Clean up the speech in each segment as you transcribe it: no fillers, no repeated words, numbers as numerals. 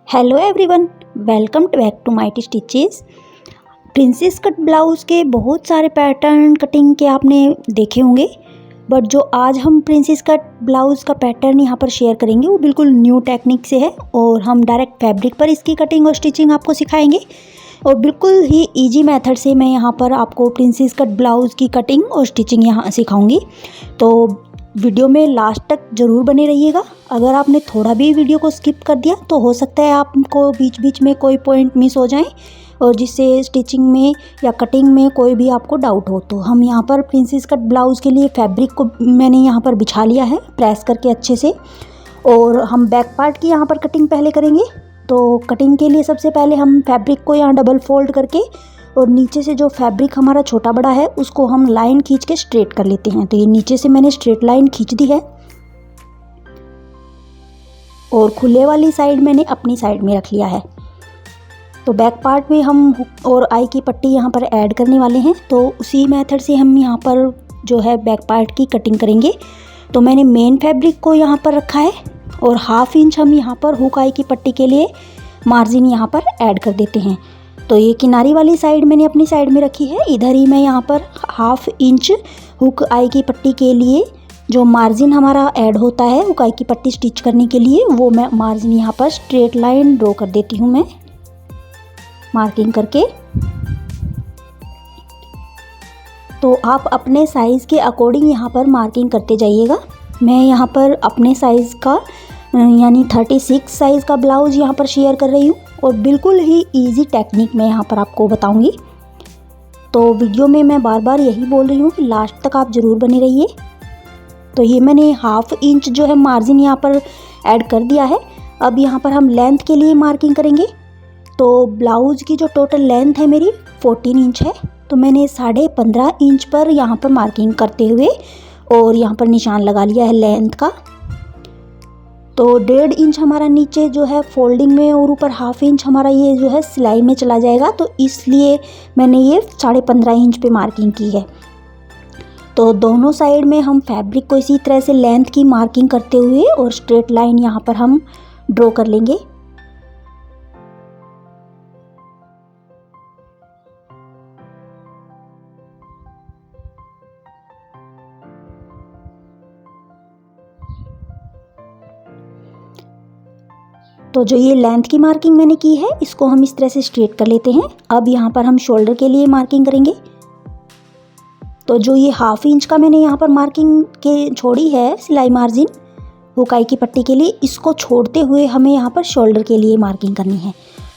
Hello everyone, welcome back to my stitches. Princess cut blouse के बहुत सारे pattern cutting के आपने देखे होंगे, बट जो आज हम प्रिंसेस कट ब्लाउज़ का पैटर्न यहाँ पर शेयर करेंगे वो बिल्कुल न्यू टेक्निक से है और हम डायरेक्ट फैब्रिक पर इसकी कटिंग और स्टिचिंग आपको सिखाएंगे और बिल्कुल ही इजी मेथड से मैं यहाँ पर आपको प्रिंसेस कट ब्लाउज़ की कटिंग और स्टिचिंग यहाँ सिखाऊंगी। तो वीडियो में लास्ट तक ज़रूर बने रहिएगा। अगर आपने थोड़ा भी वीडियो को स्किप कर दिया तो हो सकता है आपको बीच बीच में कोई पॉइंट मिस हो जाए और जिससे स्टिचिंग में या कटिंग में कोई भी आपको डाउट हो। तो हम यहाँ पर प्रिंसेस कट ब्लाउज़ के लिए फैब्रिक को मैंने यहाँ पर बिछा लिया है प्रेस करके अच्छे से, और हम बैक पार्ट की यहाँ पर कटिंग पहले करेंगे। तो कटिंग के लिए सबसे पहले हम फैब्रिक को यहाँ डबल फोल्ड करके और नीचे से जो फैब्रिक हमारा छोटा बड़ा है उसको हम लाइन खींच के स्ट्रेट कर लेते हैं। तो ये नीचे से मैंने स्ट्रेट लाइन खींच दी है और खुले वाली साइड मैंने अपनी साइड में रख लिया है। तो बैक पार्ट में हम हुक और आई की पट्टी यहाँ पर ऐड करने वाले हैं, तो उसी मेथड से हम यहाँ पर जो है बैक पार्ट की कटिंग करेंगे। तो मैंने मेन फैब्रिक को यहाँ पर रखा है और 1/2 इंच हम यहाँ पर हुक आई की पट्टी के लिए मार्जिन यहाँ पर ऐड कर देते हैं। तो ये किनारी वाली साइड मैंने अपनी साइड में रखी है, इधर ही मैं यहाँ पर 1/2 इंच हुक आई की पट्टी के लिए जो मार्जिन हमारा ऐड होता है हुक आई की पट्टी स्टिच करने के लिए, वो मैं मार्जिन यहाँ पर स्ट्रेट लाइन ड्रॉ कर देती हूँ मैं मार्किंग करके। तो आप अपने साइज़ के अकॉर्डिंग यहाँ पर मार्किंग करते जाइएगा। मैं यहाँ पर अपने साइज़ का यानी 36 साइज़ का ब्लाउज़ यहाँ पर शेयर कर रही हूँ और बिल्कुल ही इजी टेक्निक मैं यहाँ पर आपको बताऊँगी। तो वीडियो में मैं बार बार यही बोल रही हूँ कि लास्ट तक आप ज़रूर बने रहिए। तो ये मैंने 1/2 इंच जो है मार्जिन यहाँ पर ऐड कर दिया है। अब यहाँ पर हम लेंथ के लिए मार्किंग करेंगे। तो ब्लाउज़ की जो टोटल लेंथ है मेरी 14 इंच है, तो मैंने 15.5 इंच पर यहाँ पर मार्किंग करते हुए और यहाँ पर निशान लगा लिया है लेंथ का। तो 1.5 इंच हमारा नीचे जो है फोल्डिंग में और ऊपर 1/2 इंच हमारा ये जो है सिलाई में चला जाएगा, तो इसलिए मैंने ये 15.5 इंच पे मार्किंग की है। तो दोनों साइड में हम फैब्रिक को इसी तरह से लेंथ की मार्किंग करते हुए और स्ट्रेट लाइन यहाँ पर हम ड्रॉ कर लेंगे। तो जो ये लेंथ की मार्किंग मैंने की है इसको हम इस तरह से स्ट्रेट कर लेते हैं। अब यहाँ पर हम शोल्डर के लिए मार्किंग करेंगे। तो जो ये 1/2 इंच का मैंने यहाँ पर मार्किंग के छोड़ी है सिलाई मार्जिन हुक आई की पट्टी के लिए, इसको छोड़ते हुए हमें यहाँ पर शोल्डर के लिए मार्किंग करनी है।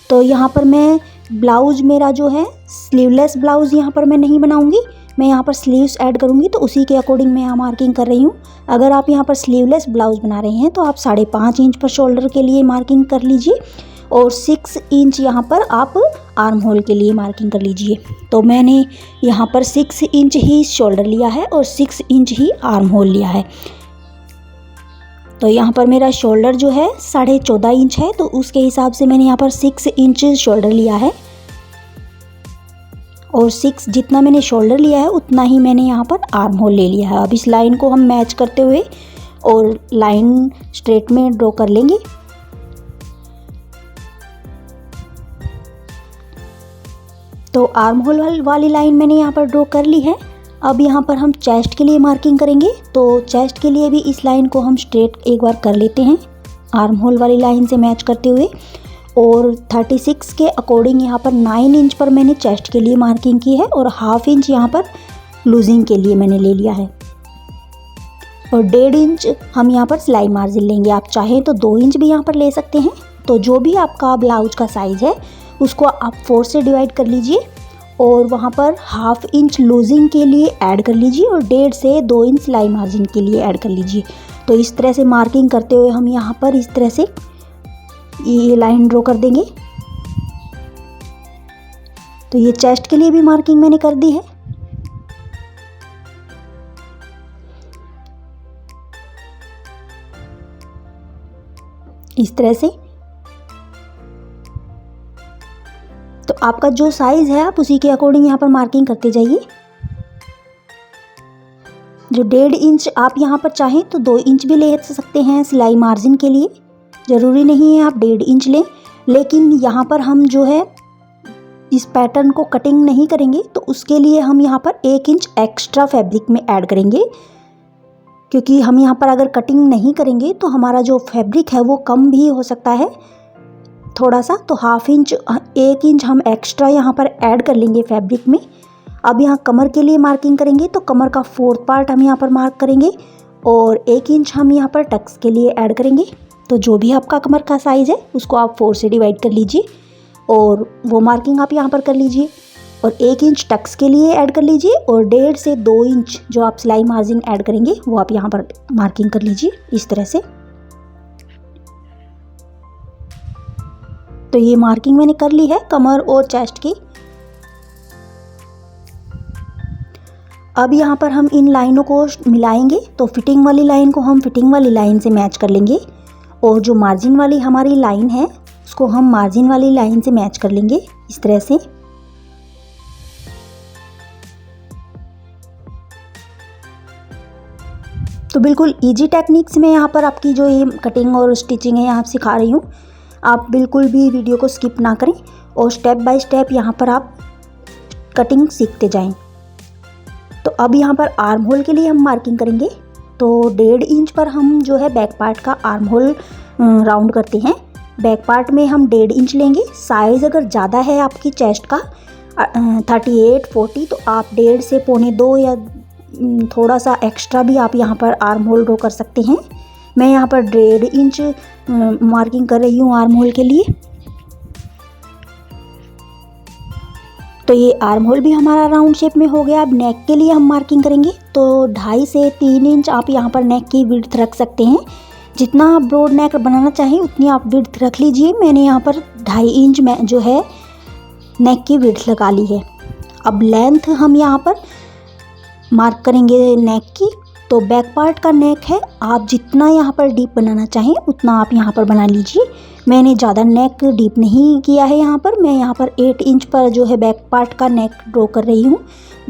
तो यहाँ पर मैं ब्लाउज़ मेरा जो है स्लीवलेस ब्लाउज़ यहाँ पर मैं नहीं बनाऊँगी, मैं यहाँ पर स्लीव्स ऐड करूँगी, तो उसी के अकॉर्डिंग मैं यहाँ मार्किंग कर रही हूँ। अगर आप यहाँ पर स्लीवलेस ब्लाउज़ बना रहे हैं तो आप 5.5 इंच पर शोल्डर के लिए मार्किंग कर लीजिए और 6 इंच यहाँ पर आप आर्म होल के लिए मार्किंग कर लीजिए। तो मैंने यहाँ पर 6 इंच ही शोल्डर लिया है और 6 इंच ही आर्म होल लिया है। तो यहाँ पर मेरा शोल्डर जो है 14.5 इंच है, तो उसके हिसाब से मैंने यहाँ पर 6 इंच शोल्डर लिया है और 6 जितना मैंने शोल्डर लिया है उतना ही मैंने यहाँ पर आर्म होल ले लिया है। अब इस लाइन को हम मैच करते हुए और लाइन स्ट्रेट में ड्रॉ कर लेंगे। तो आर्म होल वाली लाइन मैंने यहाँ पर ड्रॉ कर ली है। अब यहाँ पर हम चेस्ट के लिए मार्किंग करेंगे। तो चेस्ट के लिए भी इस लाइन को हम स्ट्रेट एक बार कर लेते हैं आर्म होल वाली लाइन से मैच करते हुए, और 36 के अकॉर्डिंग यहाँ पर 9 इंच पर मैंने चेस्ट के लिए मार्किंग की है और 1/2 इंच यहाँ पर लूजिंग के लिए मैंने ले लिया है और 1.5 इंच हम यहाँ पर सिलाई मार्जिन लेंगे। आप चाहें तो 2 इंच भी यहाँ पर ले सकते हैं। तो जो भी आपका ब्लाउज का साइज़ है उसको आप 4 से डिवाइड कर लीजिए और वहाँ पर 1/2 इंच लूजिंग के लिए ऐड कर लीजिए और 1.5 से 2 इंच सिलाई मार्जिन के लिए ऐड कर लीजिए। तो इस तरह से मार्किंग करते हुए हम यहाँ पर इस तरह से ये लाइन ड्रॉ कर देंगे। तो ये चेस्ट के लिए भी मार्किंग मैंने कर दी है। इस तरह से तो आपका जो साइज़ है आप उसी के अकॉर्डिंग यहाँ पर मार्किंग करते जाइए। जो 1.5 इंच आप यहाँ पर चाहें तो 2 इंच भी ले सकते हैं सिलाई मार्जिन के लिए, ज़रूरी नहीं है आप 1.5 इंच लें, लेकिन यहाँ पर हम जो है इस पैटर्न को कटिंग नहीं करेंगे, तो उसके लिए हम यहाँ पर 1 इंच एक्स्ट्रा फैब्रिक में ऐड करेंगे, क्योंकि हम यहाँ पर अगर कटिंग नहीं करेंगे तो हमारा जो फैब्रिक है वो कम भी हो सकता है थोड़ा सा। तो 1 इंच हम एक्स्ट्रा यहाँ पर ऐड कर लेंगे फैब्रिक में। अब यहाँ कमर के लिए मार्किंग करेंगे, तो कमर का 4th पार्ट हम यहाँ पर मार्क करेंगे और 1 इंच हम यहाँ पर टक्स के लिए ऐड करेंगे। तो जो भी आपका कमर का साइज़ है उसको आप 4 से डिवाइड कर लीजिए और वो मार्किंग आप यहाँ पर कर लीजिए और 1 इंच टक्स के लिए ऐड कर लीजिए और 1.5 से 2 इंच जो आप सिलाई मार्जिन ऐड करेंगे वो आप यहाँ पर मार्किंग कर लीजिए इस तरह से। तो ये मार्किंग मैंने कर ली है कमर और चेस्ट की। अब यहाँ पर हम इन लाइनों को मिलाएंगे, तो फिटिंग वाली लाइन को हम फिटिंग वाली लाइन से मैच कर लेंगे और जो मार्जिन वाली हमारी लाइन है उसको हम मार्जिन वाली लाइन से मैच कर लेंगे इस तरह से। तो बिल्कुल इजी टेक्निक्स में यहाँ पर आपकी जो ये कटिंग और स्टिचिंग है यहाँ सिखा रही हूँ। आप बिल्कुल भी वीडियो को स्किप ना करें और स्टेप बाय स्टेप यहाँ पर आप कटिंग सीखते जाएं। तो अब यहाँ पर आर्म होल के लिए हम मार्किंग करेंगे। तो 1.5 इंच पर हम जो है बैक पार्ट का आर्म होल राउंड करते हैं। बैक पार्ट में हम 1.5 इंच लेंगे। साइज़ अगर ज़्यादा है आपकी चेस्ट का 38-40 तो आप 1.5 से 1.25 या थोड़ा सा एक्स्ट्रा भी आप यहाँ पर आर्म होल ड्रॉ कर सकते हैं। मैं यहाँ पर 1.5 इंच मार्किंग कर रही हूँ आर्म होल के लिए। तो ये आर्म होल भी हमारा राउंड शेप में हो गया। अब नेक के लिए हम मार्किंग करेंगे। तो 2.5 से 3 इंच आप यहाँ पर नेक की विड्थ रख सकते हैं। जितना आप ब्रॉड नेक बनाना चाहें उतनी आप विड्थ रख लीजिए। मैंने यहाँ पर 2.5 इंच में जो है नेक की विड्थ लगा ली है। अब लेंथ हम यहाँ पर मार्क करेंगे नेक की। तो बैक पार्ट का नेक है, आप जितना यहाँ पर डीप बनाना चाहें उतना आप यहाँ पर बना लीजिए। मैंने ज़्यादा नेक डीप नहीं किया है यहाँ पर। मैं यहाँ पर 8 इंच पर जो है बैक पार्ट का नेक ड्रॉ कर रही हूँ।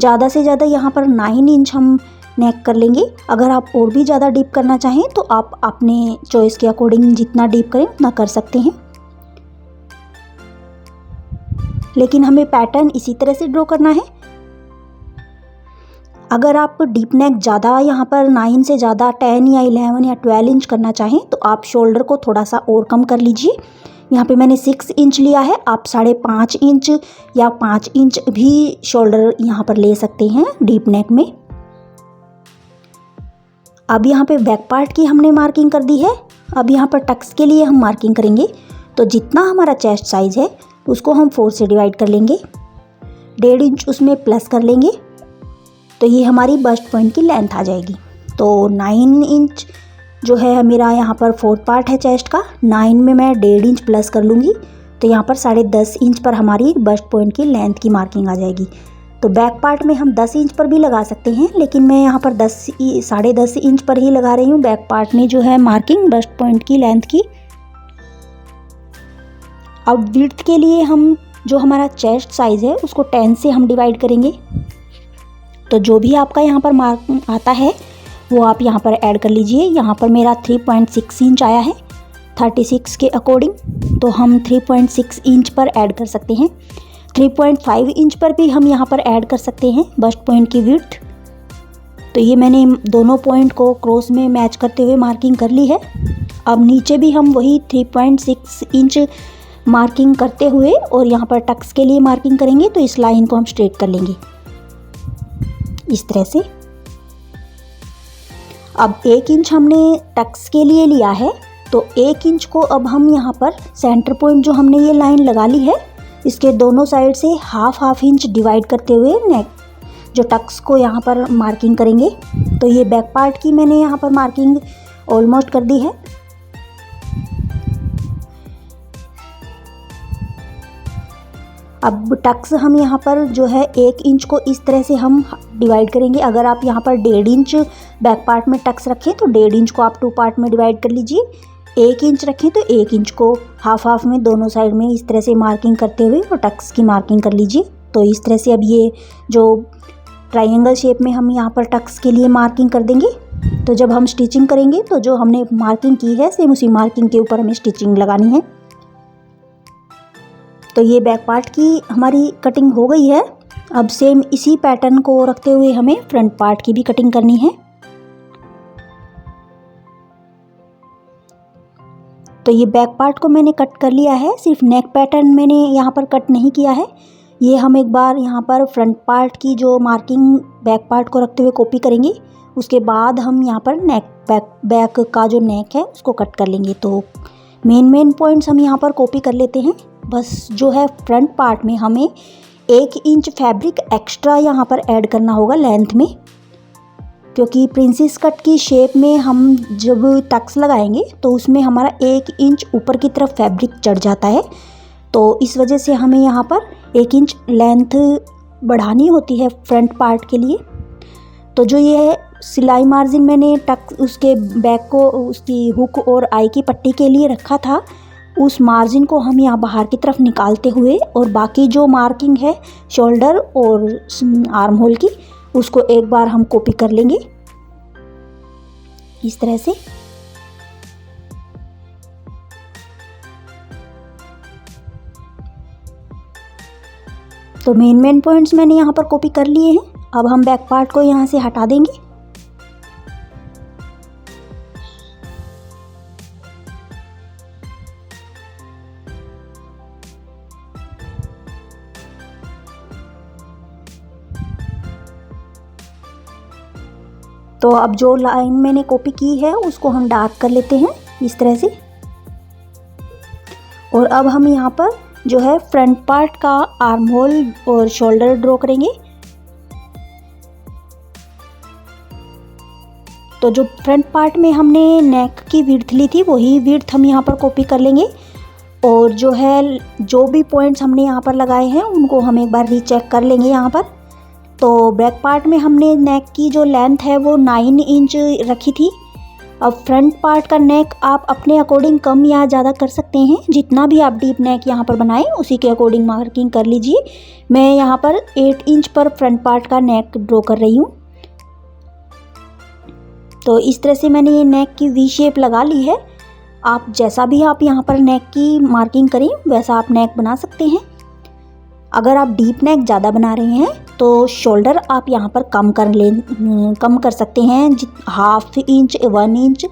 ज़्यादा से ज़्यादा यहाँ पर 9 इंच हम नेक कर लेंगे। अगर आप और भी ज़्यादा डीप करना चाहें तो आप अपने चॉइस के अकॉर्डिंग जितना डीप करें उतना कर सकते हैं, लेकिन हमें पैटर्न इसी तरह से ड्रॉ करना है। अगर आप डीप नेक ज़्यादा यहाँ पर 9 से ज़्यादा 10 या 11 या 12 इंच करना चाहें तो आप शोल्डर को थोड़ा सा और कम कर लीजिए। यहाँ पे मैंने 6 इंच लिया है, आप 5.5 इंच या 5 इंच भी शोल्डर यहाँ पर ले सकते हैं डीप नेक में। अब यहाँ पे बैक पार्ट की हमने मार्किंग कर दी है। अब यहाँ पर टक्स के लिए हम मार्किंग करेंगे। तो जितना हमारा चेस्ट साइज़ है उसको हम 4 से डिवाइड कर लेंगे, 1.5 इंच उसमें प्लस कर लेंगे। तो ये हमारी बस्ट पॉइंट की लेंथ आ जाएगी। तो 9 इंच जो है मेरा यहाँ पर 4th पार्ट है चेस्ट का, 9 में मैं 1.5 इंच प्लस कर लूँगी। तो यहाँ पर 10.5 इंच पर हमारी बस्ट पॉइंट की लेंथ की मार्किंग आ जाएगी। तो बैक पार्ट में हम 10 इंच पर भी लगा सकते हैं, लेकिन मैं यहाँ पर 10.5 इंच पर ही लगा रही हूँ बैक पार्ट में जो है मार्किंग बस्ट पॉइंट की लेंथ की। अब विड्थ के लिए हम जो हमारा चेस्ट साइज़ है उसको 10 से हम डिवाइड करेंगे। तो जो भी आपका यहाँ पर मार्क आता है वो आप यहाँ पर ऐड कर लीजिए। यहाँ पर मेरा 3.6 इंच आया है 36 के अकॉर्डिंग, तो हम 3.6 इंच पर ऐड कर सकते हैं। 3.5 इंच पर भी हम यहाँ पर ऐड कर सकते हैं बस्ट पॉइंट की विड्थ। तो ये मैंने दोनों पॉइंट को क्रॉस में मैच करते हुए मार्किंग कर ली है। अब नीचे भी हम वही 3.6 इंच मार्किंग करते हुए और यहाँ पर टक्स के लिए मार्किंग करेंगे। तो इस लाइन को हम स्ट्रेट कर लेंगे इस तरह से। अब 1 इंच हमने टक्स के लिए लिया है, तो 1 इंच को अब हम यहाँ पर सेंटर पॉइंट जो हमने ये लाइन लगा ली है इसके दोनों साइड से हाफ इंच डिवाइड करते हुए नेक जो टक्स को यहाँ पर मार्किंग करेंगे। तो ये बैक पार्ट की मैंने यहाँ पर मार्किंग ऑलमोस्ट कर दी है। अब टक्स हम यहाँ पर जो है 1 इंच को इस तरह से हम डिवाइड करेंगे। अगर आप यहाँ पर 1.5 इंच बैक पार्ट में टक्स रखें तो 1.5 इंच को आप 2 पार्ट में डिवाइड कर लीजिए। 1 इंच रखें तो 1 इंच को हाफ में दोनों साइड में इस तरह से मार्किंग करते हुए और टक्स की मार्किंग कर लीजिए। तो इस तरह से अब ये जो ट्रायंगल शेप में हम यहाँ पर टक्स के लिए मार्किंग कर देंगे। तो जब हम स्टिचिंग करेंगे तो जो हमने मार्किंग की है सेम उसी मार्किंग के ऊपर हमें स्टिचिंग लगानी है। तो ये बैक पार्ट की हमारी कटिंग हो गई है। अब सेम इसी पैटर्न को रखते हुए हमें फ्रंट पार्ट की भी कटिंग करनी है। तो ये बैक पार्ट को मैंने कट कर लिया है, सिर्फ नेक पैटर्न मैंने यहाँ पर कट नहीं किया है। ये हम एक बार यहाँ पर फ्रंट पार्ट की जो मार्किंग बैक पार्ट को रखते हुए कॉपी करेंगे, उसके बाद हम यहाँ पर बैक का जो नेक है उसको कट कर लेंगे। तो मेन पॉइंट्स हम यहाँ पर कॉपी कर लेते हैं। बस जो है फ्रंट पार्ट में हमें 1 इंच फैब्रिक एक्स्ट्रा यहाँ पर ऐड करना होगा लेंथ में, क्योंकि प्रिंसेस कट की शेप में हम जब टक्स लगाएंगे तो उसमें हमारा 1 इंच ऊपर की तरफ फैब्रिक चढ़ जाता है। तो इस वजह से हमें यहाँ पर 1 इंच लेंथ बढ़ानी होती है फ्रंट पार्ट के लिए। तो जो ये सिलाई मार्जिन मैंने उसके बैक को उसकी हुक और आई की पट्टी के लिए रखा था, उस मार्जिन को हम यहाँ बाहर की तरफ निकालते हुए और बाकी जो मार्किंग है शोल्डर और आर्म होल की, उसको एक बार हम कॉपी कर लेंगे इस तरह से। तो मेन पॉइंट्स मैंने यहाँ पर कॉपी कर लिए हैं। अब हम बैक पार्ट को यहाँ से हटा देंगे। तो अब जो लाइन मैंने कॉपी की है उसको हम डार्क कर लेते हैं इस तरह से। और अब हम यहाँ पर जो है फ्रंट पार्ट का आर्म होल और शोल्डर ड्रॉ करेंगे। तो जो फ्रंट पार्ट में हमने नेक की विड्थ ली थी वही विड्थ हम यहाँ पर कॉपी कर लेंगे। और जो है जो भी पॉइंट्स हमने यहाँ पर लगाए हैं उनको हम एक बार रीचेक कर लेंगे यहाँ पर। तो बैक पार्ट में हमने नेक की जो लेंथ है वो 9 इंच रखी थी। अब फ्रंट पार्ट का नेक आप अपने अकॉर्डिंग कम या ज़्यादा कर सकते हैं, जितना भी आप डीप नेक यहाँ पर बनाएं उसी के अकॉर्डिंग मार्किंग कर लीजिए। मैं यहाँ पर 8 इंच पर फ्रंट पार्ट का नेक ड्रॉ कर रही हूँ। तो इस तरह से मैंने ये नेक की वी शेप लगा ली है। आप जैसा भी आप यहाँ पर नेक की मार्किंग करें वैसा आप नेक बना सकते हैं। अगर आप डीप नेक ज़्यादा बना रहे हैं तो शोल्डर आप यहाँ पर कम कर सकते हैं। 1/2 इंच 1 इंच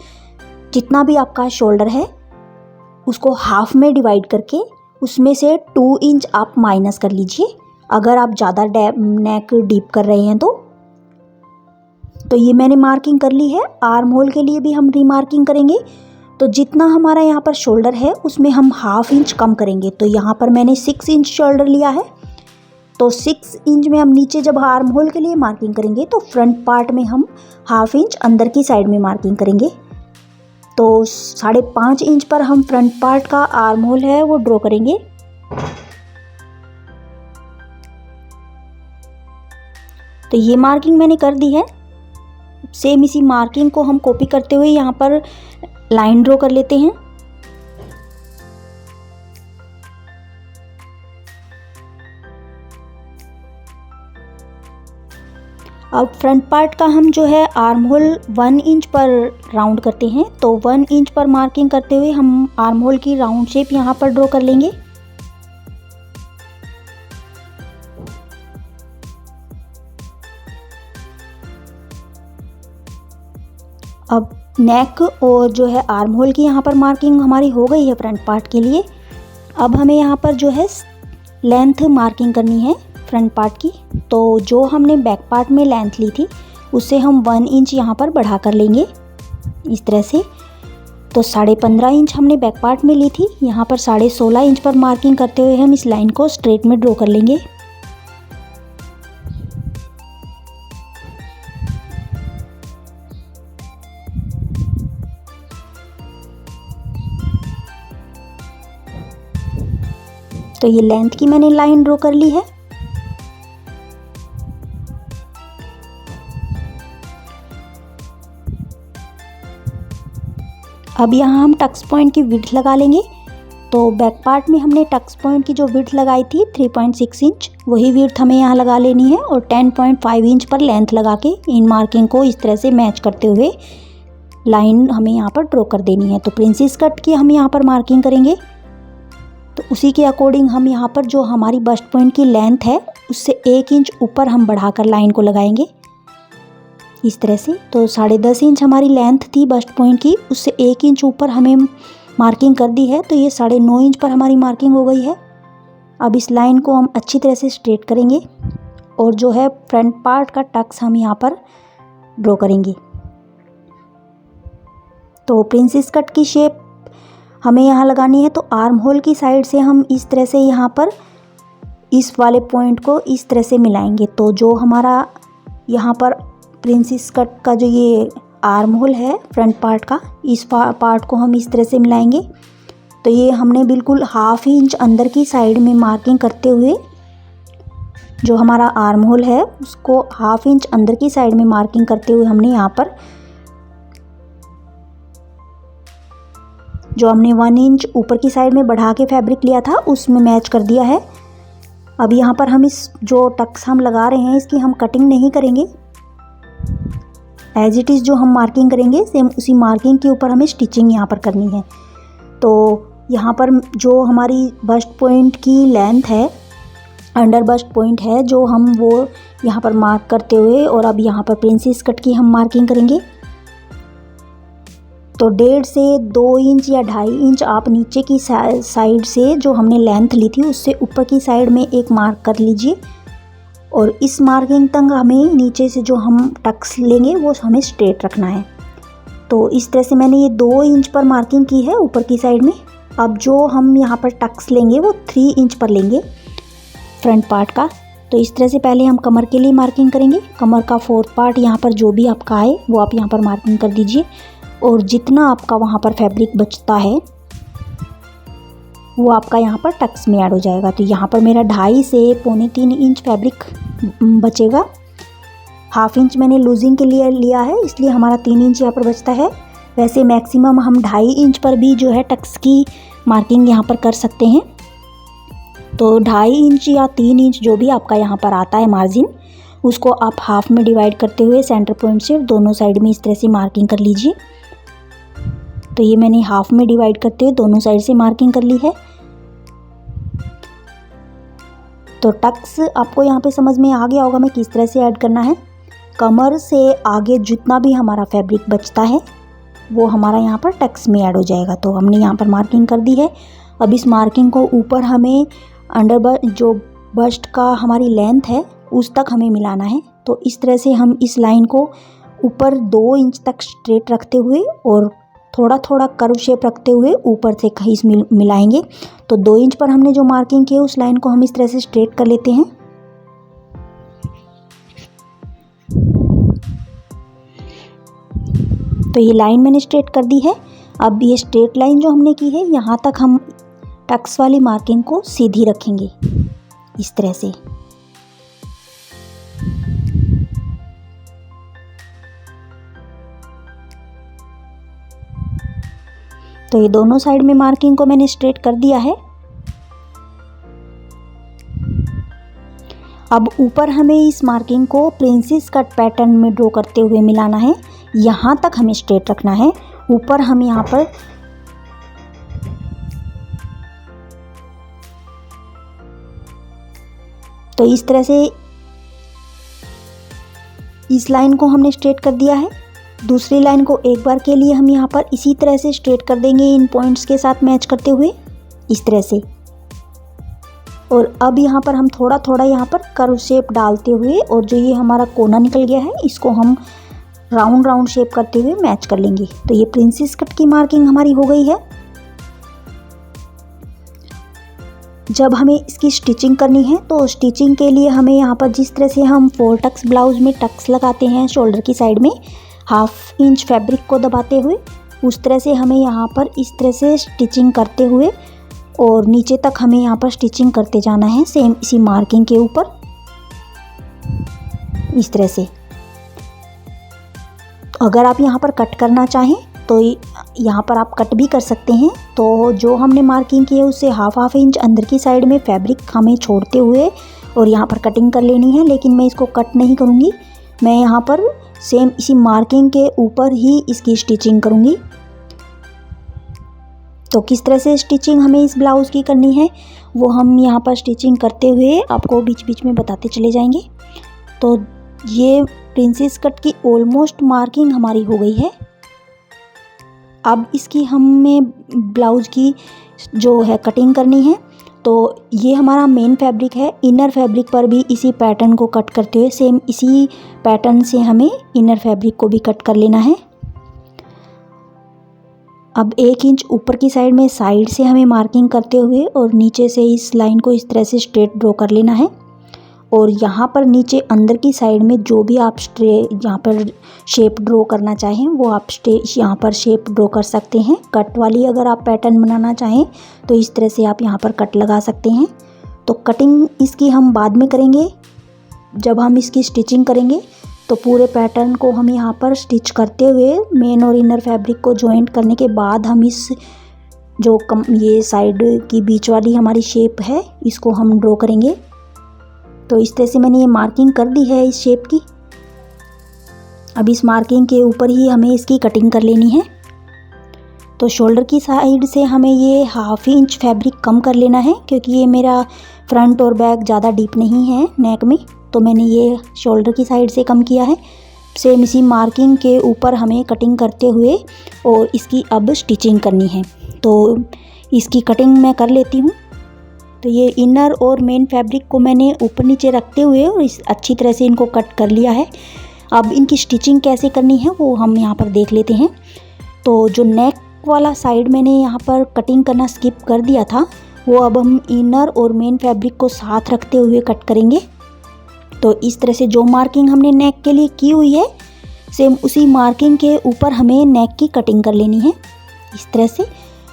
जितना भी आपका शोल्डर है उसको हाफ में डिवाइड करके उसमें से 2 इंच आप माइनस कर लीजिए, अगर आप ज़्यादा नेक डीप कर रहे हैं तो ये मैंने मार्किंग कर ली है। आर्म होल के लिए भी हम रीमार्किंग करेंगे। तो जितना हमारा यहाँ पर शोल्डर है उसमें हम 1/2 इंच कम करेंगे। तो यहाँ पर मैंने 6 इंच शोल्डर लिया है। तो 6 इंच में हम नीचे जब आर्म होल के लिए मार्किंग करेंगे तो फ्रंट पार्ट में हम 1/2 इंच अंदर की साइड में मार्किंग करेंगे। तो 5.5 इंच पर हम फ्रंट पार्ट का आर्म होल है वो ड्रॉ करेंगे। तो ये मार्किंग मैंने कर दी है। सेम इसी मार्किंग को हम कॉपी करते हुए यहाँ पर लाइन ड्रॉ कर लेते हैं। अब फ्रंट पार्ट का हम जो है आर्म होल 1 इंच पर राउंड करते हैं। तो 1 इंच पर मार्किंग करते हुए हम आर्म होल की राउंड शेप यहाँ पर ड्रॉ कर लेंगे। अब नेक और जो है आर्म होल की यहाँ पर मार्किंग हमारी हो गई है फ्रंट पार्ट के लिए। अब हमें यहाँ पर जो है लेंथ मार्किंग करनी है फ्रंट पार्ट की। तो जो हमने बैक पार्ट में लेंथ ली थी उससे हम 1 इंच यहाँ पर बढ़ा कर लेंगे इस तरह से। तो 15.5 इंच हमने बैक पार्ट में ली थी, यहाँ पर 16.5 इंच पर मार्किंग करते हुए हम इस लाइन को स्ट्रेट में ड्रॉ कर लेंगे। तो ये लेंथ की मैंने लाइन ड्रॉ कर ली है। अब यहाँ हम टक्स पॉइंट की विड्थ लगा लेंगे। तो बैक पार्ट में हमने टक्स पॉइंट की जो विड्थ लगाई थी 3.6 इंच, वही विड्थ हमें यहाँ लगा लेनी है। और 10.5 इंच पर लेंथ लगा के इन मार्किंग को इस तरह से मैच करते हुए लाइन हमें यहाँ पर ड्रॉ कर देनी है। तो प्रिंसेस कट की हम यहाँ पर मार्किंग करेंगे। तो उसी के अकॉर्डिंग हम यहाँ पर जो हमारी बस्ट पॉइंट की लेंथ है उससे 1 इंच ऊपर हम बढ़ाकर लाइन को लगाएंगे इस तरह से। तो 10.5 इंच हमारी लेंथ थी बस्ट पॉइंट की, उससे 1 इंच ऊपर हमें मार्किंग कर दी है, तो ये 9.5 इंच पर हमारी मार्किंग हो गई है। अब इस लाइन को हम अच्छी तरह से स्ट्रेट करेंगे और जो है फ्रंट पार्ट का टक्स हम यहाँ पर ड्रॉ करेंगे। तो प्रिंसेस कट की शेप हमें यहाँ लगानी है, तो आर्म होल की साइड से हम इस तरह से यहाँ पर इस वाले पॉइंट को इस तरह से मिलाएंगे। तो जो हमारा यहाँ पर प्रिंसेस कट का जो ये आर्म होल है फ्रंट पार्ट का, इस पार्ट को हम इस तरह से मिलाएंगे। तो ये हमने बिल्कुल 1/2 इंच अंदर की साइड में मार्किंग करते हुए जो हमारा आर्म होल है उसको 1/2 इंच अंदर की साइड में मार्किंग करते हुए हमने यहाँ पर जो हमने 1 इंच ऊपर की साइड में बढ़ा के फैब्रिक लिया था उसमें मैच कर दिया है। अब यहाँ पर हम इस जो टक्स हम लगा रहे हैं इसकी हम कटिंग नहीं करेंगे, एज इट इज़ जो हम मार्किंग करेंगे सेम उसी मार्किंग के ऊपर हमें स्टिचिंग यहाँ पर करनी है। तो यहाँ पर जो हमारी बस्ट पॉइंट की लेंथ है, अंडर बस्ट पॉइंट है, जो हम वो यहाँ पर मार्क करते हुए और अब यहाँ पर प्रिंसेस कट की हम मार्किंग करेंगे। तो 1.5 से 2 इंच या 2.5 इंच आप नीचे की साइड से जो हमने लेंथ ली थी उससे ऊपर की साइड में एक मार्क कर लीजिए और इस मार्किंग तक हमें नीचे से जो हम टक्स लेंगे वो हमें स्ट्रेट रखना है। तो इस तरह से मैंने ये 2 इंच पर मार्किंग की है ऊपर की साइड में। अब जो हम यहाँ पर टक्स लेंगे वो 3 इंच पर लेंगे फ्रंट पार्ट का। तो इस तरह से पहले हम कमर के लिए मार्किंग करेंगे। कमर का 4th पार्ट यहाँ पर जो भी आपका आए वो आप यहाँ पर मार्किंग कर दीजिए और जितना आपका वहाँ पर फैब्रिक बचता है वो आपका यहाँ पर टक्स में ऐड हो जाएगा। तो यहाँ पर मेरा 2.5 से 3.25 इंच फैब्रिक बचेगा। 1/2 इंच मैंने लूजिंग के लिए लिया है इसलिए हमारा 3 इंच यहाँ पर बचता है। वैसे मैक्सिमम हम 2.5 इंच पर भी जो है टक्स की मार्किंग यहाँ पर कर सकते हैं। तो 2.5 इंच या 3 इंच जो भी आपका यहाँ पर आता है मार्जिन, उसको आप हाफ में डिवाइड करते हुए सेंटर पॉइंट से दोनों साइड में इस तरह से मार्किंग कर लीजिए। तो ये मैंने हाफ में डिवाइड करते हुए दोनों साइड से मार्किंग कर ली है। तो टक्स आपको यहाँ पे समझ में आ गया होगा मैं किस तरह से ऐड करना है। कमर से आगे जितना भी हमारा फैब्रिक बचता है वो हमारा यहाँ पर टक्स में ऐड हो जाएगा। तो हमने यहाँ पर मार्किंग कर दी है। अब इस मार्किंग को ऊपर हमें अंडर जो बस्ट का हमारी लेंथ है उस तक हमें मिलाना है। तो इस तरह से हम इस लाइन को ऊपर 2 इंच तक स्ट्रेट रखते हुए और थोड़ा थोड़ा कर्व शेप रखते हुए ऊपर से कहीं मिलाएंगे। तो 2 इंच पर हमने जो मार्किंग की है उस लाइन को हम इस तरह से स्ट्रेट कर लेते हैं। तो ये लाइन मैंने स्ट्रेट कर दी है। अब ये स्ट्रेट लाइन जो हमने की है यहाँ तक हम टक्स वाली मार्किंग को सीधी रखेंगे इस तरह से। तो ये दोनों साइड में मार्किंग को मैंने स्ट्रेट कर दिया है। अब ऊपर हमें इस मार्किंग को प्रिंसेस कट पैटर्न में ड्रॉ करते हुए मिलाना है। यहाँ तक हमें स्ट्रेट रखना है। ऊपर हम यहाँ पर तो इस तरह से इस लाइन को हमने स्ट्रेट कर दिया है। दूसरी लाइन को एक बार के लिए हम यहाँ पर इसी तरह से स्ट्रेट कर देंगे इन पॉइंट्स के साथ मैच करते हुए इस तरह से। और अब यहाँ पर हम थोड़ा थोड़ा यहाँ पर कर्व शेप डालते हुए और जो ये हमारा कोना निकल गया है इसको हम राउंड शेप करते हुए मैच कर लेंगे। तो ये प्रिंसेस कट की मार्किंग हमारी हो गई है। जब हमें इसकी स्टिचिंग करनी है तो स्टिचिंग के लिए हमें यहाँ पर जिस तरह से हम 4 टक्स ब्लाउज में टक्स लगाते हैं शोल्डर की साइड में 1/2 इंच फैब्रिक को दबाते हुए, उस तरह से हमें यहाँ पर इस तरह से स्टिचिंग करते हुए और नीचे तक हमें यहाँ पर स्टिचिंग करते जाना है सेम इसी मार्किंग के ऊपर इस तरह से। अगर आप यहाँ पर कट करना चाहें तो यहाँ पर आप कट भी कर सकते हैं। तो जो हमने मार्किंग की है उससे हाफ इंच अंदर की साइड में फैब्रिक हमें छोड़ते हुए और यहाँ पर कटिंग कर लेनी है, लेकिन मैं इसको कट नहीं करूँगी। मैं यहाँ पर सेम इसी मार्किंग के ऊपर ही इसकी स्टिचिंग करूँगी। तो किस तरह से स्टिचिंग हमें इस ब्लाउज़ की करनी है वो हम यहाँ पर स्टिचिंग करते हुए आपको बीच बीच में बताते चले जाएंगे। तो ये प्रिंसेस कट की ऑलमोस्ट मार्किंग हमारी हो गई है। अब इसकी हमें ब्लाउज़ की जो है कटिंग करनी है। तो ये हमारा मेन फैब्रिक है, इनर फैब्रिक पर भी इसी पैटर्न को कट करते हुए सेम इसी पैटर्न से हमें इनर फैब्रिक को भी कट कर लेना है। अब 1 इंच ऊपर की साइड में साइड से हमें मार्किंग करते हुए और नीचे से इस लाइन को इस तरह से स्ट्रेट ड्रॉ कर लेना है। और यहाँ पर नीचे अंदर की साइड में जो भी आप यहाँ पर शेप ड्रॉ करना चाहें वो आप यहाँ पर शेप ड्रॉ कर सकते हैं। कट वाली अगर आप पैटर्न बनाना चाहें तो इस तरह से आप यहाँ पर कट लगा सकते हैं। तो कटिंग इसकी हम बाद में करेंगे, जब हम इसकी स्टिचिंग करेंगे। तो पूरे पैटर्न को हम यहाँ पर स्टिच करते हुए मेन और इनर फैब्रिक को जॉइंट करने के बाद हम इस जो ये साइड की बीच वाली हमारी शेप है इसको हम ड्रॉ करेंगे। तो इस तरह से मैंने ये मार्किंग कर दी है इस शेप की। अब इस मार्किंग के ऊपर ही हमें इसकी कटिंग कर लेनी है। तो शोल्डर की साइड से हमें ये 1/2 इंच फैब्रिक कम कर लेना है, क्योंकि ये मेरा फ्रंट और बैक ज़्यादा डीप नहीं है नेक में, तो मैंने ये शोल्डर की साइड से कम किया है। सेम इसी मार्किंग के ऊपर हमें कटिंग करते हुए और इसकी अब स्टिचिंग करनी है। तो इसकी कटिंग मैं कर लेती हूँ। तो ये इनर और मेन फैब्रिक को मैंने ऊपर नीचे रखते हुए और इस अच्छी तरह से इनको कट कर लिया है। अब इनकी स्टिचिंग कैसे करनी है वो हम यहाँ पर देख लेते हैं। तो जो नेक वाला साइड मैंने यहाँ पर कटिंग करना स्किप कर दिया था वो अब हम इनर और मेन फैब्रिक को साथ रखते हुए कट करेंगे। तो इस तरह से जो मार्किंग हमने नेक के लिए की हुई है सेम उसी मार्किंग के ऊपर हमें नेक की कटिंग कर लेनी है इस तरह से।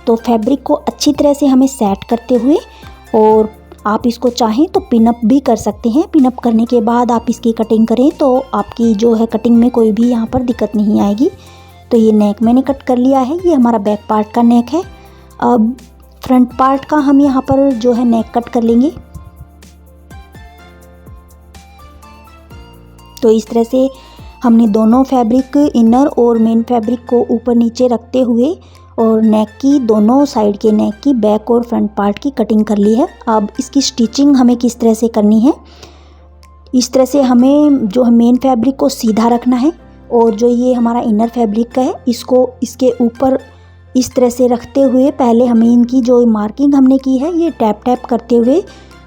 तो फैब्रिक को अच्छी तरह से हमें सेट करते हुए, और आप इसको चाहें तो पिनअप भी कर सकते हैं। पिनअप करने के बाद आप इसकी कटिंग करें तो आपकी जो है कटिंग में कोई भी यहाँ पर दिक्कत नहीं आएगी। तो ये नेक मैंने कट कर लिया है, ये हमारा बैक पार्ट का नेक है। अब फ्रंट पार्ट का हम यहाँ पर जो है नेक कट कर लेंगे। तो इस तरह से हमने दोनों फैब्रिक इनर और मेन फैब्रिक को ऊपर नीचे रखते हुए और नेक की दोनों साइड के नेक की बैक और फ्रंट पार्ट की कटिंग कर ली है। अब इसकी स्टिचिंग हमें किस तरह से करनी है, इस तरह से हमें जो है मेन फैब्रिक को सीधा रखना है और जो ये हमारा इनर फैब्रिक का है इसको इसके ऊपर इस तरह से रखते हुए पहले हमें इनकी जो मार्किंग हमने की है ये टैप टैप करते हुए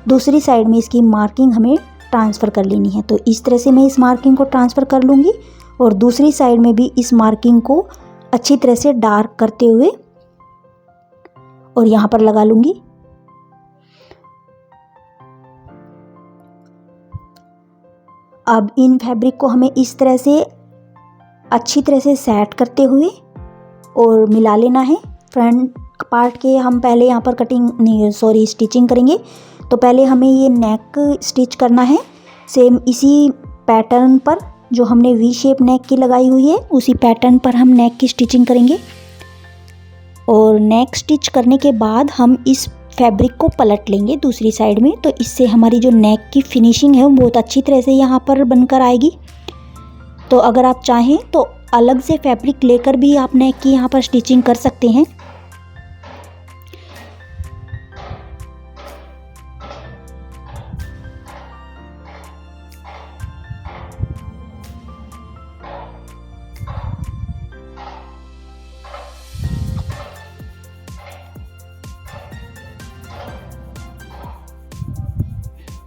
दूसरी साइड में इसकी मार्किंग हमें ट्रांसफ़र कर लेनी है। तो इस तरह से मैं इस मार्किंग को ट्रांसफ़र कर लूँगी और दूसरी साइड में भी इस मार्किंग को अच्छी तरह से डार्क करते हुए और यहाँ पर लगा लूँगी। अब इन फैब्रिक को हमें इस तरह से अच्छी तरह से सेट करते हुए और मिला लेना है। फ्रंट पार्ट के हम पहले यहाँ पर स्टिचिंग करेंगे। तो पहले हमें ये नेक स्टिच करना है सेम इसी पैटर्न पर जो हमने वी शेप नेक की लगाई हुई है उसी पैटर्न पर हम नेक की स्टिचिंग करेंगे। और नेक स्टिच करने के बाद हम इस फैब्रिक को पलट लेंगे दूसरी साइड में। तो इससे हमारी जो नेक की फिनिशिंग है वो बहुत अच्छी तरह से यहाँ पर बनकर आएगी। तो अगर आप चाहें तो अलग से फैब्रिक लेकर भी आप नेक की यहाँ पर स्टिचिंग कर सकते हैं।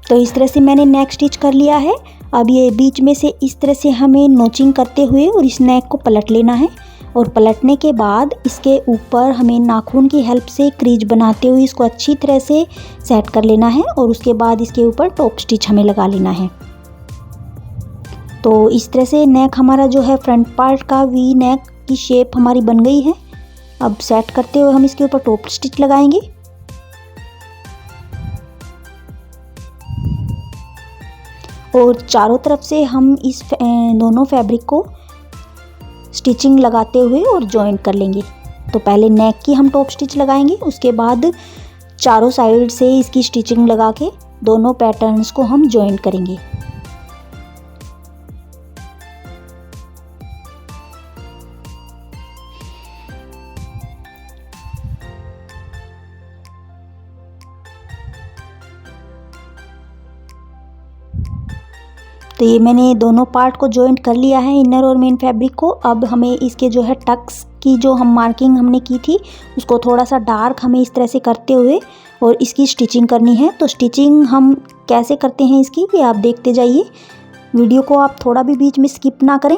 तो इस तरह से मैंने नेक स्टिच कर लिया है। अब ये बीच में से इस तरह से हमें नोचिंग करते हुए और इस नेक को पलट लेना है और पलटने के बाद इसके ऊपर हमें नाखून की हेल्प से क्रीज बनाते हुए इसको अच्छी तरह से सेट कर लेना है और उसके बाद इसके ऊपर टॉप स्टिच हमें लगा लेना है। तो इस तरह से नेक हमारा जो है फ्रंट पार्ट का वी नेक की शेप हमारी बन गई है। अब सेट करते हुए हम इसके ऊपर टॉप स्टिच लगाएंगे। और चारों तरफ से हम इस दोनों फैब्रिक को स्टिचिंग लगाते हुए और जॉइंट कर लेंगे। तो पहले नेक की हम टॉप स्टिच लगाएंगे, उसके बाद चारों साइड से इसकी स्टिचिंग लगा के दोनों पैटर्न्स को हम जॉइंट करेंगे। तो ये मैंने दोनों पार्ट को जॉइंट कर लिया है, इनर और मेन फैब्रिक को। अब हमें इसके जो है टक्स की जो हम मार्किंग हमने की थी उसको थोड़ा सा डार्क हमें इस तरह से करते हुए और इसकी स्टिचिंग करनी है। तो स्टिचिंग हम कैसे करते हैं इसकी, ये आप देखते जाइए, वीडियो को आप थोड़ा भी बीच में स्किप ना करें।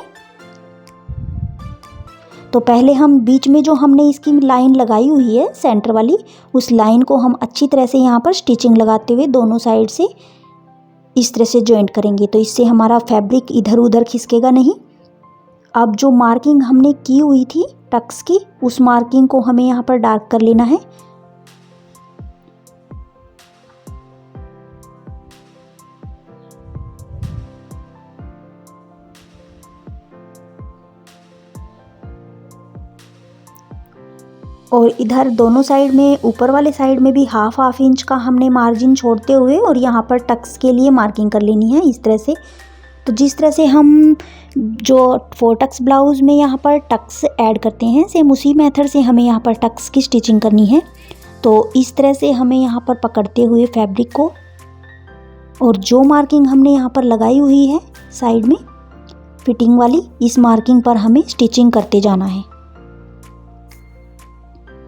तो पहले हम बीच में जो हमने इसकी लाइन लगाई हुई है सेंटर वाली, उस लाइन को हम अच्छी तरह से यहाँ पर स्टिचिंग लगाते हुए दोनों साइड से इस तरह से जॉइंट करेंगे। तो इससे हमारा फैब्रिक इधर उधर खिसकेगा नहीं। अब जो मार्किंग हमने की हुई थी टक्स की, उस मार्किंग को हमें यहाँ पर डार्क कर लेना है। और इधर दोनों साइड में, ऊपर वाले साइड में भी हाफ इंच का हमने मार्जिन छोड़ते हुए और यहाँ पर टक्स के लिए मार्किंग कर लेनी है इस तरह से। तो जिस तरह से हम जो 4 टक्स ब्लाउज़ में यहाँ पर टक्स ऐड करते हैं, सेम उसी मेथड से हमें यहाँ पर टक्स की स्टिचिंग करनी है। तो इस तरह से हमें यहाँ पर पकड़ते हुए फैब्रिक को, और जो मार्किंग हमने यहाँ पर लगाई हुई है साइड में फिटिंग वाली, इस मार्किंग पर हमें स्टिचिंग करते जाना है।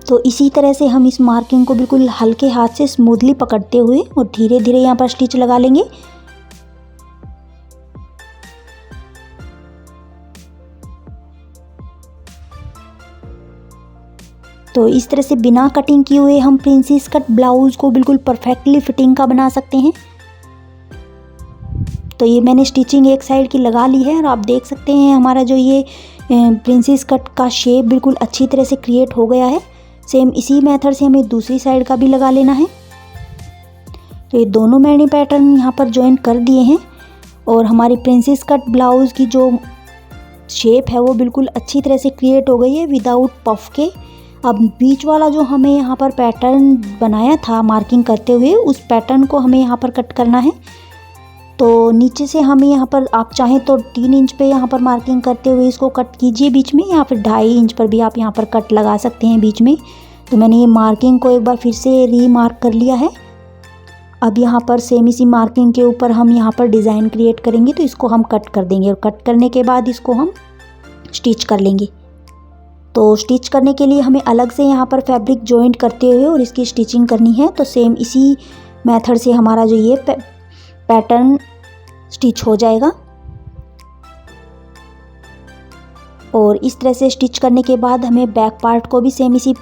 तो इसी तरह से हम इस मार्किंग को बिल्कुल हल्के हाथ से स्मूथली पकड़ते हुए और धीरे धीरे यहाँ पर स्टिच लगा लेंगे। तो इस तरह से बिना कटिंग किए हुए हम प्रिंसेस कट ब्लाउज़ को बिल्कुल परफेक्टली फिटिंग का बना सकते हैं। तो ये मैंने स्टिचिंग एक साइड की लगा ली है और आप देख सकते हैं हमारा जो ये प्रिंसेस कट का शेप बिल्कुल अच्छी तरह से क्रिएट हो गया है। सेम इसी मेथड से हमें दूसरी साइड का भी लगा लेना है। तो ये दोनों मैंने पैटर्न यहाँ पर जॉइन कर दिए हैं और हमारी प्रिंसेस कट ब्लाउज़ की जो शेप है वो बिल्कुल अच्छी तरह से क्रिएट हो गई है विदाउट पफ के। अब बीच वाला जो हमें यहाँ पर पैटर्न बनाया था मार्किंग करते हुए, उस पैटर्न को हमें यहाँ पर कट करना है। तो नीचे से हमें यहाँ पर, आप चाहें तो 3 इंच पे यहाँ पर मार्किंग करते हुए इसको कट कीजिए बीच में, या फिर 2.5 इंच पर भी आप यहाँ पर कट लगा सकते हैं बीच में। तो मैंने ये मार्किंग को एक बार फिर से रीमार्क कर लिया है। अब यहाँ पर सेम इसी मार्किंग के ऊपर हम यहाँ पर डिज़ाइन क्रिएट करेंगे, तो इसको हम कट कर देंगे और कट करने के बाद इसको हम स्टिच कर लेंगे। तो स्टिच करने के लिए हमें अलग से यहाँ पर फैब्रिक जॉइंट करते हुए और इसकी स्टिचिंग करनी है। तो सेम इसी मेथड से हमारा जो ये पैटर्न स्टिच हो जाएगा। और इस तरह से स्टिच करने के बाद हमें बैक पार्ट को भी सेम इसी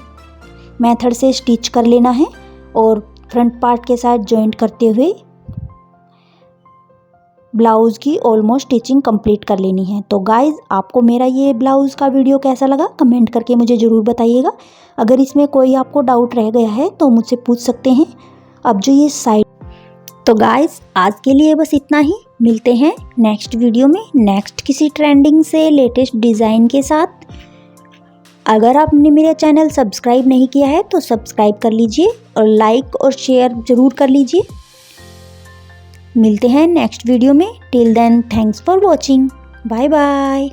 मेथड से स्टिच कर लेना है और फ्रंट पार्ट के साथ जॉइंट करते हुए ब्लाउज़ की ऑलमोस्ट स्टिचिंग कंप्लीट कर लेनी है। तो गाइज़, आपको मेरा ये ब्लाउज़ का वीडियो कैसा लगा कमेंट करके मुझे ज़रूर बताइएगा। अगर इसमें कोई आपको डाउट रह गया है तो मुझसे पूछ सकते हैं। अब जो ये साइड, तो गाइज़ आज के लिए बस इतना ही। मिलते हैं नेक्स्ट वीडियो में नेक्स्ट किसी ट्रेंडिंग से लेटेस्ट डिज़ाइन के साथ। अगर आपने मेरा चैनल सब्सक्राइब नहीं किया है तो सब्सक्राइब कर लीजिए और लाइक और शेयर ज़रूर कर लीजिए। मिलते हैं नेक्स्ट वीडियो में। Till then, thanks for watching. Bye bye.